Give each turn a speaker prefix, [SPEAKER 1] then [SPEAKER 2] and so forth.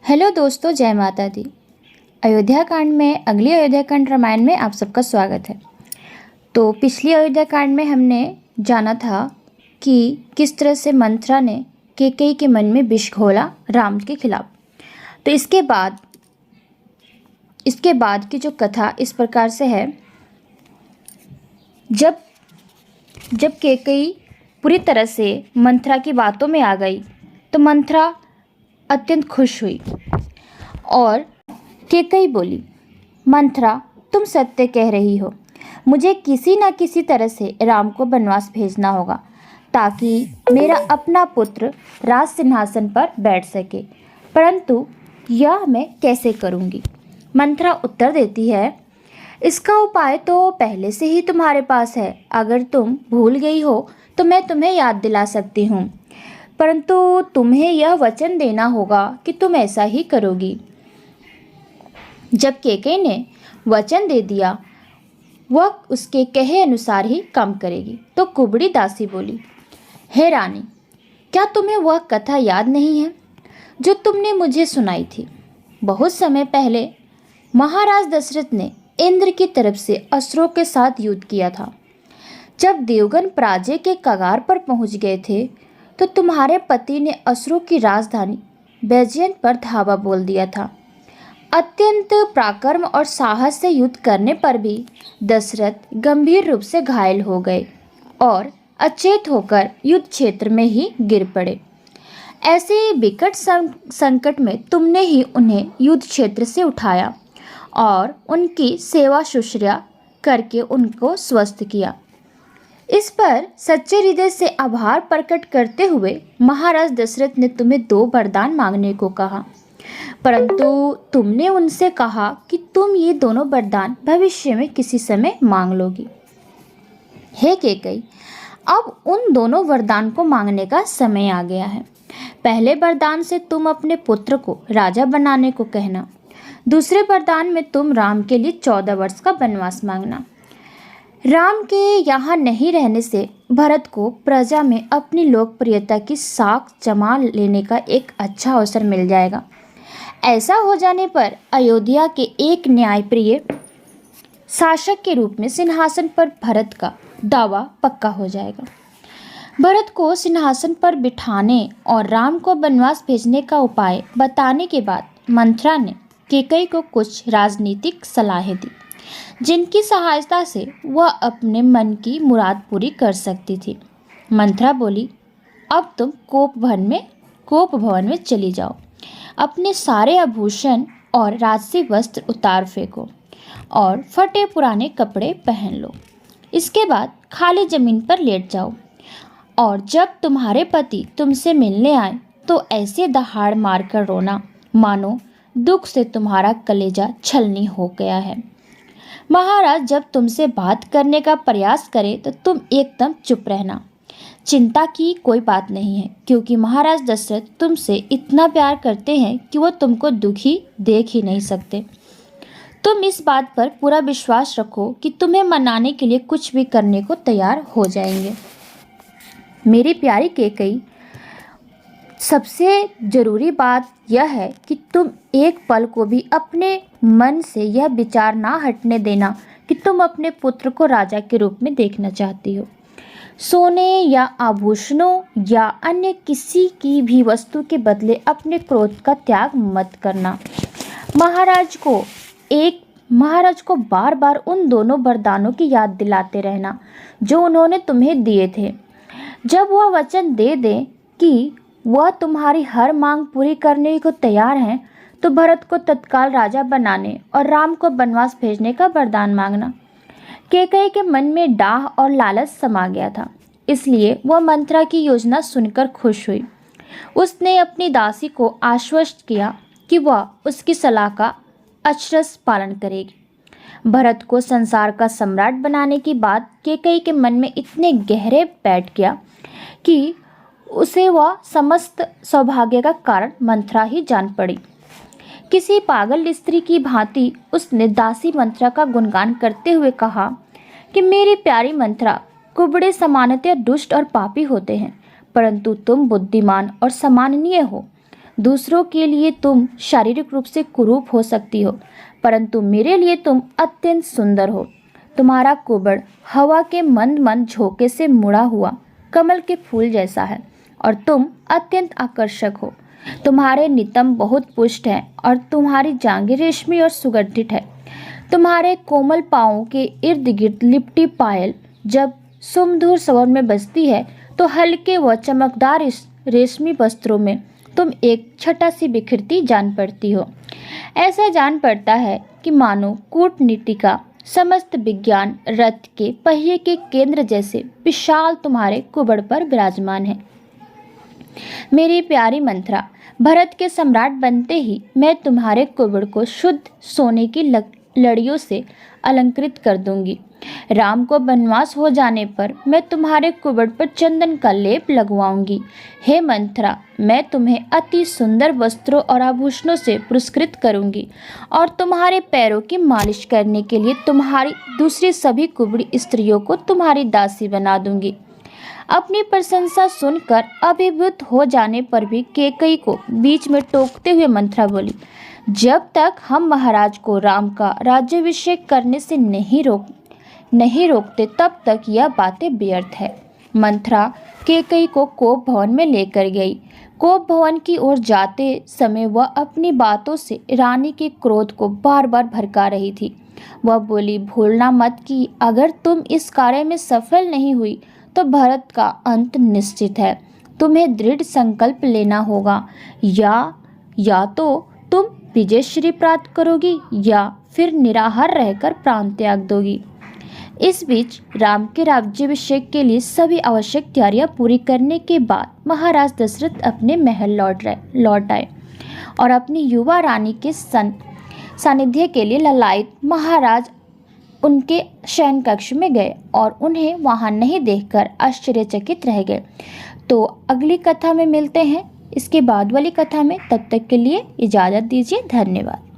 [SPEAKER 1] Hello दोस्तों, जय माता दी। अयोध्या कांड में अगली अयोध्या कांड रामायण में आप सबका स्वागत है। तो पिछली अयोध्या कांड में हमने जाना था कि किस तरह से मंथरा ने कैकेयी के मन में विष घोला राम के खिलाफ। तो इसके बाद की जो कथा इस प्रकार से है। जब कैकेयी पूरी तरह से मंथरा की बातों में आ गई तो मंथरा अत्यंत खुश हुई और कैकेयी बोली, मंथरा, तुम सत्य कह रही हो। मुझे किसी न किसी तरह से राम को वनवास भेजना होगा ताकि मेरा अपना पुत्र राज सिंहासन पर बैठ सके, परंतु यह मैं कैसे करूँगी। मंथरा उत्तर देती है, इसका उपाय तो पहले से ही तुम्हारे पास है। अगर तुम भूल गई हो तो मैं तुम्हें याद दिला सकती हूँ, परंतु तुम्हें यह वचन देना होगा कि तुम ऐसा ही करोगी। जब कैकेयी ने वचन दे दिया वह उसके कहे अनुसार ही काम करेगी, तो कुबड़ी दासी बोली, हे रानी, क्या तुम्हें वह कथा याद नहीं है जो तुमने मुझे सुनाई थी? बहुत समय पहले महाराज दशरथ ने इंद्र की तरफ से असुरों के साथ युद्ध किया था। जब देवगन पराजय के कगार पर पहुंच गए थे तो तुम्हारे पति ने असुरों की राजधानी बैजयंत पर धावा बोल दिया था। अत्यंत पराक्रम और साहस से युद्ध करने पर भी दशरथ गंभीर रूप से घायल हो गए और अचेत होकर युद्ध क्षेत्र में ही गिर पड़े। ऐसे विकट संकट में तुमने ही उन्हें युद्ध क्षेत्र से उठाया और उनकी सेवा शुश्रूषा करके उनको स्वस्थ किया। इस पर सच्चे हृदय से आभार प्रकट करते हुए महाराज दशरथ ने तुम्हें 2 वरदान मांगने को कहा, परंतु तुमने उनसे कहा कि तुम ये दोनों वरदान भविष्य में किसी समय मांग लोगी। हे कैकेयी, अब उन दोनों वरदान को मांगने का समय आ गया है। पहले वरदान से तुम अपने पुत्र को राजा बनाने को कहना। दूसरे वरदान में तुम राम के लिए 14 वर्ष का वनवास मांगना। राम के यहाँ नहीं रहने से भरत को प्रजा में अपनी लोकप्रियता की साख जमा लेने का एक अच्छा अवसर मिल जाएगा। ऐसा हो जाने पर अयोध्या के एक न्यायप्रिय शासक के रूप में सिंहासन पर भरत का दावा पक्का हो जाएगा। भरत को सिंहासन पर बिठाने और राम को वनवास भेजने का उपाय बताने के बाद मंथरा ने कैकेयी को कुछ राजनीतिक सलाहें दी, जिनकी सहायता से वह अपने मन की मुराद पूरी कर सकती थी। मंथरा बोली, अब तुम कोप भवन में चली जाओ। अपने सारे आभूषण और राजसी वस्त्र उतार फेंको और फटे पुराने कपड़े पहन लो। इसके बाद खाली जमीन पर लेट जाओ और जब तुम्हारे पति तुमसे मिलने आए तो ऐसे दहाड़ मारकर रोना मानो दुख से तुम्हारा कलेजा छलनी हो गया है। महाराज जब तुमसे बात करने का प्रयास करे तो तुम एकदम चुप रहना। चिंता की कोई बात नहीं है, क्योंकि महाराज दशरथ तुमसे इतना प्यार करते हैं कि वो तुमको दुखी देख ही नहीं सकते। तुम इस बात पर पूरा विश्वास रखो कि तुम्हें मनाने के लिए कुछ भी करने को तैयार हो जाएंगे। मेरी प्यारी कैकेयी, सबसे ज़रूरी बात यह है कि तुम एक पल को भी अपने मन से यह विचार ना हटने देना कि तुम अपने पुत्र को राजा के रूप में देखना चाहती हो। सोने या आभूषणों या अन्य किसी की भी वस्तु के बदले अपने क्रोध का त्याग मत करना। महाराज को बार बार उन दोनों वरदानों की याद दिलाते रहना जो उन्होंने तुम्हें दिए थे। जब वह वचन दे दें कि वह तुम्हारी हर मांग पूरी करने को तैयार हैं, तो भरत को तत्काल राजा बनाने और राम को वनवास भेजने का वरदान मांगना। कैकेयी के मन में डाह और लालच समा गया था, इसलिए वह मंथरा की योजना सुनकर खुश हुई। उसने अपनी दासी को आश्वस्त किया कि वह उसकी सलाह का अक्षरशः पालन करेगी। भरत को संसार का सम्राट बनाने की बात कैकेयी के मन में इतने गहरे बैठ गया कि उसे वह समस्त सौभाग्य का कारण मंथरा ही जान पड़ी। किसी पागल स्त्री की भांति उसने दासी मंथरा का गुणगान करते हुए कहा कि मेरी प्यारी मंथरा, कुबड़े सामान्यतः दुष्ट और पापी होते हैं, परंतु तुम बुद्धिमान और सम्माननीय हो। दूसरों के लिए तुम शारीरिक रूप से कुरूप हो सकती हो, परंतु मेरे लिए तुम अत्यंत सुंदर हो। तुम्हारा कुबड़ हवा के मंद मंद झोंके से मुड़ा हुआ कमल के फूल जैसा है और तुम अत्यंत आकर्षक हो। तुम्हारे नितंब बहुत पुष्ट हैं और तुम्हारी जांघें रेशमी और सुगंधित है। तुम्हारे कोमल पाँवों के इर्द गिर्द लिपटी पायल जब सुमधुर स्वर में बजती है तो हल्के व चमकदार इस रेशमी वस्त्रों में तुम एक छटा सी बिखरती जान पड़ती हो। ऐसा जान पड़ता है कि मानो कूटनीति का समस्त विज्ञान रथ के पहिए के केंद्र जैसे विशाल तुम्हारे कुबड़ पर विराजमान है। मेरी प्यारी मंथरा, भरत के सम्राट बनते ही मैं तुम्हारे कुबड़ को शुद्ध सोने की लड़ियों से अलंकृत कर दूंगी। राम को वनवास हो जाने पर मैं तुम्हारे कुबड़ पर चंदन का लेप लगवाऊंगी। हे मंथरा, मैं तुम्हें अति सुंदर वस्त्रों और आभूषणों से पुरस्कृत करूंगी और तुम्हारे पैरों की मालिश करने के लिए तुम्हारी दूसरी सभी कुबड़ी स्त्रियों को तुम्हारी दासी बना दूंगी। अपनी प्रशंसा सुनकर अभिभूत हो जाने पर भी कैकेयी को बीच में टोकते हुए मंथरा बोली, जब तक हम महाराज को राम का राज्याभिषेक करने से नहीं रोकते तब तक यह बातें व्यर्थ है। मंथरा कैकेयी को कोप भवन में लेकर गई। कोप भवन की ओर जाते समय वह अपनी बातों से रानी के क्रोध को बार बार भड़का रही थी। वह बोली, भूलना मत कि अगर तुम इस कार्य में सफल नहीं हुई तो भरत का अंत निश्चित है। तुम्हें दृढ़ संकल्प लेना होगा, या तो तुम विजयश्री प्राप्त करोगी या फिर निराहार रहकर प्राण त्याग दोगी। इस बीच राम के राज्याभिषेक के लिए सभी आवश्यक तैयारियां पूरी करने के बाद महाराज दशरथ अपने महल लौट आए और अपनी युवा रानी के सानिध्य के लिए ललायित महाराज उनके शयन कक्ष में गए और उन्हें वहां नहीं देखकर आश्चर्यचकित रह गए। तो अगली कथा में मिलते हैं इसके बाद वाली कथा में। तब तक के लिए इजाज़त दीजिए। धन्यवाद।